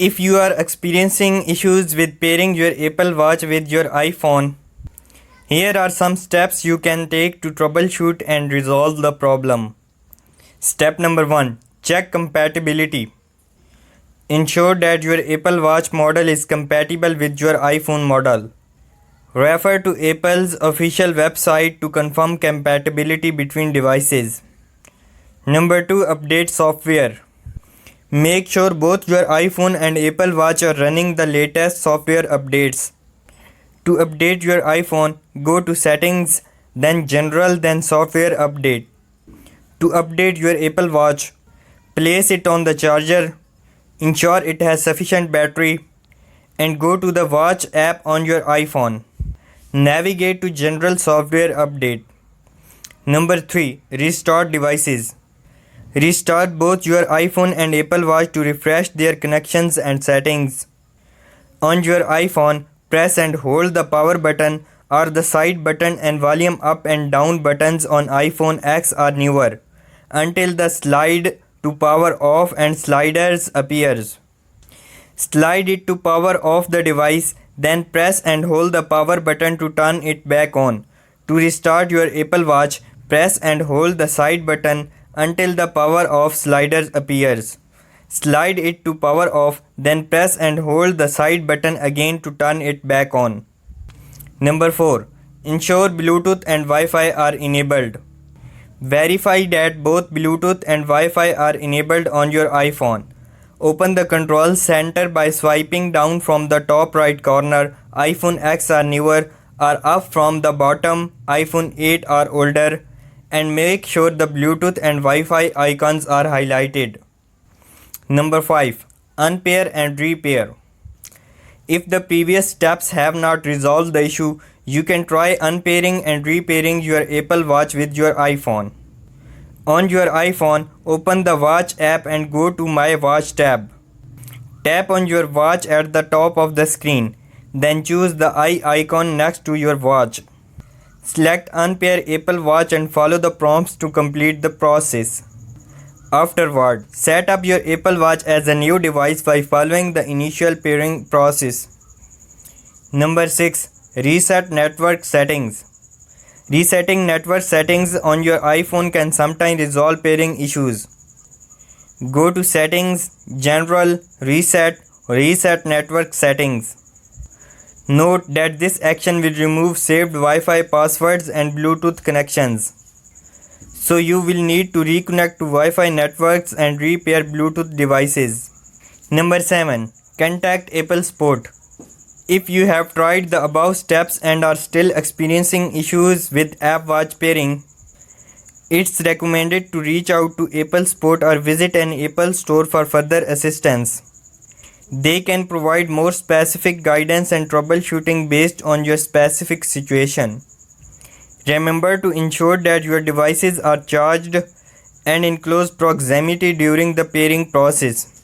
If you are experiencing issues with pairing your Apple Watch with your iPhone, here are some steps you can take to troubleshoot and resolve the problem. Step number 1. Check compatibility. Ensure that your Apple Watch model is compatible with your iPhone model. Refer to Apple's official website to confirm compatibility between devices. Number 2. Update software. Make sure both your iPhone and Apple Watch are running the latest software updates. To update your iPhone, go to Settings, then General, then Software Update. To update your Apple Watch, place it on the charger, ensure it has sufficient battery, and go to the Watch app on your iPhone. Navigate to General Software Update. Number 3. Restart devices. Restart both your iPhone and Apple Watch to refresh their connections and settings. On your iPhone, press and hold the power button or the side button and volume up and down buttons on iPhone X or newer until the slide to power off and sliders appears. Slide it to power off the device, then press and hold the power button to turn it back on. To restart your Apple Watch, press and hold the side button until the power off slider appears. Slide it to power off, then press and hold the side button again to turn it back on. Number 4. Ensure Bluetooth and Wi-Fi are enabled. Verify that both Bluetooth and Wi-Fi are enabled on your iPhone. Open the control center by swiping down from the top right corner, iPhone X or newer, or up from the bottom, iPhone 8 or older, and make sure the Bluetooth and Wi-Fi icons are highlighted. Number 5. Unpair and repair. If the previous steps have not resolved the issue, you can try unpairing and repairing your Apple Watch with your iPhone. On your iPhone, open the Watch app and go to My Watch tab. Tap on your watch at the top of the screen, then choose the eye icon next to your watch. Select Unpair Apple Watch and follow the prompts to complete the process. Afterward, set up your Apple Watch as a new device by following the initial pairing process. Number 6. Reset network settings. Resetting network settings on your iPhone can sometimes resolve pairing issues. Go to Settings, General, Reset network settings. Note that this action will remove saved Wi-Fi passwords and Bluetooth connections. So you will need to reconnect to Wi-Fi networks and repair Bluetooth devices. Number 7. Contact Apple Support. If you have tried the above steps and are still experiencing issues with App Watch pairing, it's recommended to reach out to Apple Support or visit an Apple store for further assistance. They can provide more specific guidance and troubleshooting based on your specific situation. Remember to ensure that your devices are charged and in close proximity during the pairing process.